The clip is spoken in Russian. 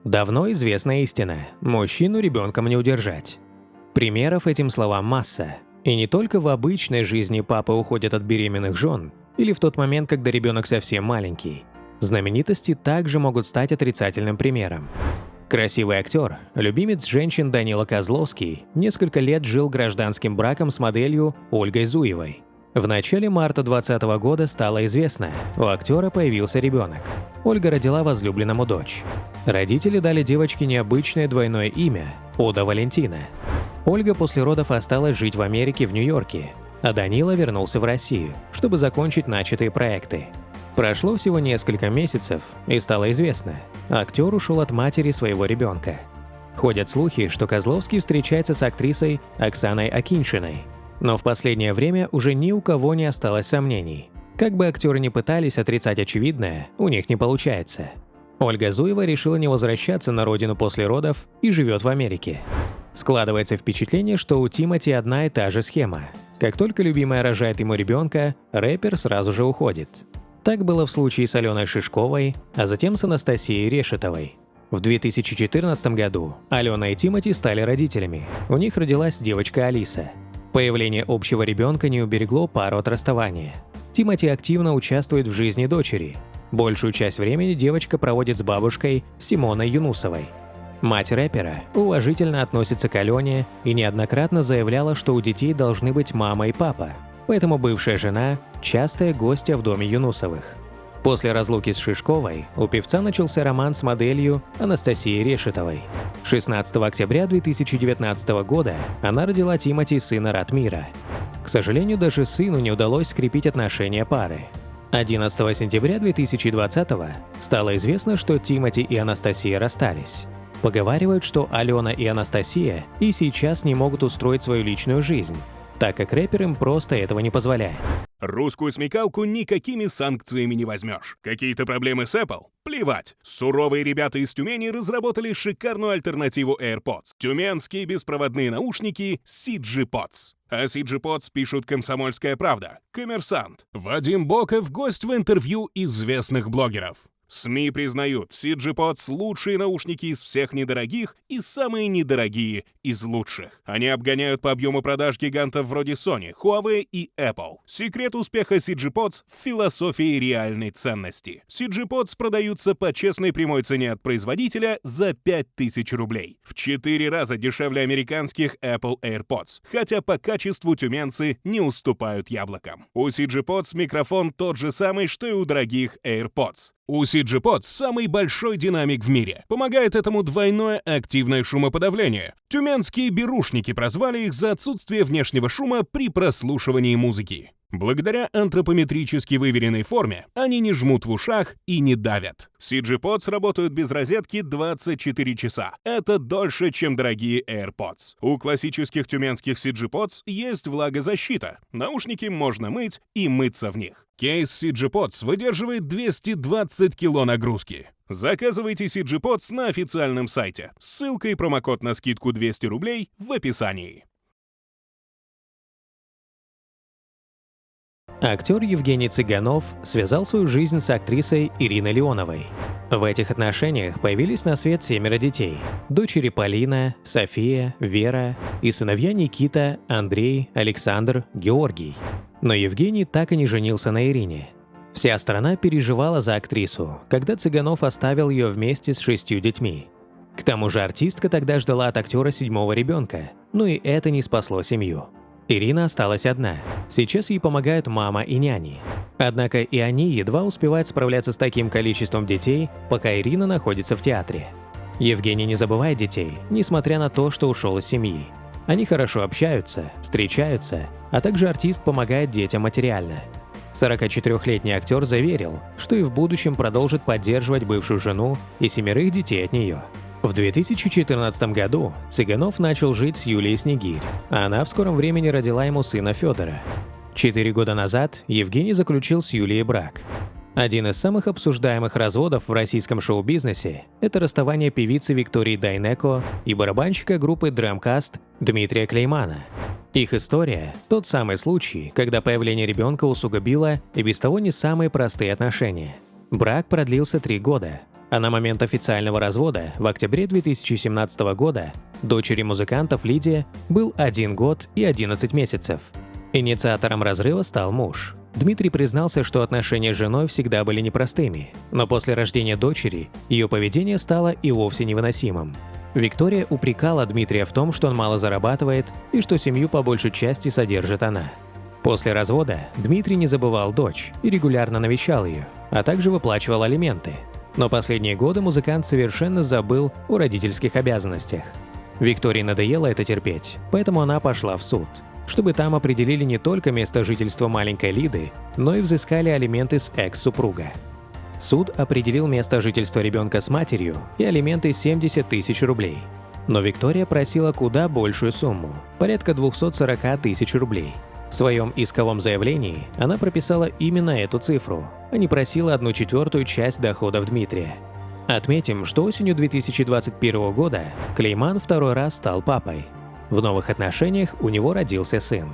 Давно известная истина – мужчину ребенком не удержать. Примеров этим словам масса. И не только в обычной жизни папы уходят от беременных жен, или в тот момент, когда ребенок совсем маленький. Знаменитости также могут стать отрицательным примером. Красивый актер, любимец женщин Данила Козловский, несколько лет жил гражданским браком с моделью Ольгой Зуевой. В начале марта 2020 года стало известно, у актера появился ребенок. Ольга родила возлюбленному дочь. Родители дали девочке необычное двойное имя – Ода Валентина. Ольга после родов осталась жить в Америке в Нью-Йорке, а Данила вернулся в Россию, чтобы закончить начатые проекты. Прошло всего несколько месяцев, и стало известно – актер ушел от матери своего ребенка. Ходят слухи, что Козловский встречается с актрисой Оксаной Акиньшиной. Но в последнее время уже ни у кого не осталось сомнений. Как бы актеры ни пытались отрицать очевидное, у них не получается. Ольга Зуева решила не возвращаться на родину после родов и живет в Америке. Складывается впечатление, что у Тимати одна и та же схема. Как только любимая рожает ему ребенка, рэпер сразу же уходит. Так было в случае с Аленой Шишковой, а затем с Анастасией Решетовой. В 2014 году Алена и Тимати стали родителями. У них родилась девочка Алиса. Появление общего ребенка не уберегло пару от расставания. Тимати активно участвует в жизни дочери. Большую часть времени девочка проводит с бабушкой Симоной Юнусовой. Мать рэпера уважительно относится к Алене и неоднократно заявляла, что у детей должны быть мама и папа, поэтому бывшая жена – частая гостья в доме Юнусовых. После разлуки с Шишковой у певца начался роман с моделью Анастасией Решетовой. 16 октября 2019 года она родила Тимати сына Ратмира. К сожалению, даже сыну не удалось скрепить отношения пары. 11 сентября 2020 стало известно, что Тимати и Анастасия расстались. Поговаривают, что Алена и Анастасия и сейчас не могут устроить свою личную жизнь, так как рэпер им просто этого не позволяет. Русскую смекалку никакими санкциями не возьмешь. Какие-то проблемы с Apple? Плевать. Суровые ребята из Тюмени разработали шикарную альтернативу AirPods. Тюменские беспроводные наушники CG Pods. О CG Pods пишут «Комсомольская правда», «Коммерсант». Вадим Боков – гость в интервью известных блогеров. СМИ признают, CG Pods – лучшие наушники из всех недорогих и самые недорогие из лучших. Они обгоняют по объему продаж гигантов вроде Sony, Huawei и Apple. Секрет успеха CG Pods в философии реальной ценности. CG Pods продаются по честной прямой цене от производителя за 5000 рублей. В 4 раза дешевле американских Apple AirPods, хотя по качеству тюменцы не уступают яблокам. У CG Pods микрофон тот же самый, что и у дорогих AirPods. У CG Pods самый большой динамик в мире. Помогает этому двойное активное шумоподавление. Тюменские берушники прозвали их за отсутствие внешнего шума при прослушивании музыки. Благодаря антропометрически выверенной форме они не жмут в ушах и не давят. CG Pods работают без розетки 24 часа. Это дольше, чем дорогие AirPods. У классических тюменских CG Pods есть влагозащита. Наушники можно мыть и мыться в них. Кейс CG Pods выдерживает 220 кило нагрузки. Заказывайте CG Pods на официальном сайте. Ссылка и промокод на скидку 200 рублей в описании. Актер Евгений Цыганов связал свою жизнь с актрисой Ириной Леоновой. В этих отношениях появились на свет 7 детей – дочери Полина, София, Вера и сыновья Никита, Андрей, Александр, Георгий. Но Евгений так и не женился на Ирине. Вся страна переживала за актрису, когда Цыганов оставил ее вместе с 6 детьми. К тому же артистка тогда ждала от актера 7-го ребенка, но и это не спасло семью. Ирина осталась одна. Сейчас ей помогают мама и няни. Однако и они едва успевают справляться с таким количеством детей, пока Ирина находится в театре. Евгений не забывает детей, несмотря на то, что ушел из семьи. Они хорошо общаются, встречаются, а также артист помогает детям материально. 44-летний актер заверил, что и в будущем продолжит поддерживать бывшую жену и 7 детей от нее. В 2014 году Цыганов начал жить с Юлией Снегирь, а она в скором времени родила ему сына Федора. 4 года назад Евгений заключил с Юлией брак. Один из самых обсуждаемых разводов в российском шоу-бизнесе – это расставание певицы Виктории Дайнеко и барабанщика группы Dreamcast Дмитрия Клеймана. Их история – тот самый случай, когда появление ребенка усугубило и без того не самые простые отношения. Брак продлился 3 года. А на момент официального развода в октябре 2017 года дочери музыкантов Лидии был 1 год и 11 месяцев. Инициатором разрыва стал муж. Дмитрий признался, что отношения с женой всегда были непростыми, но после рождения дочери ее поведение стало и вовсе невыносимым. Виктория упрекала Дмитрия в том, что он мало зарабатывает и что семью по большей части содержит она. После развода Дмитрий не забывал дочь и регулярно навещал ее, а также выплачивал алименты. Но последние годы музыкант совершенно забыл о родительских обязанностях. Виктории надоело это терпеть, поэтому она пошла в суд, чтобы там определили не только место жительства маленькой Лиды, но и взыскали алименты с экс-супруга. Суд определил место жительства ребенка с матерью и алименты 70 тысяч рублей. Но Виктория просила куда большую сумму – порядка 240 тысяч рублей. В своем исковом заявлении она прописала именно эту цифру, а не просила 1/4 часть доходов Дмитрия. Отметим, что осенью 2021 года Клейман второй раз стал папой. В новых отношениях у него родился сын.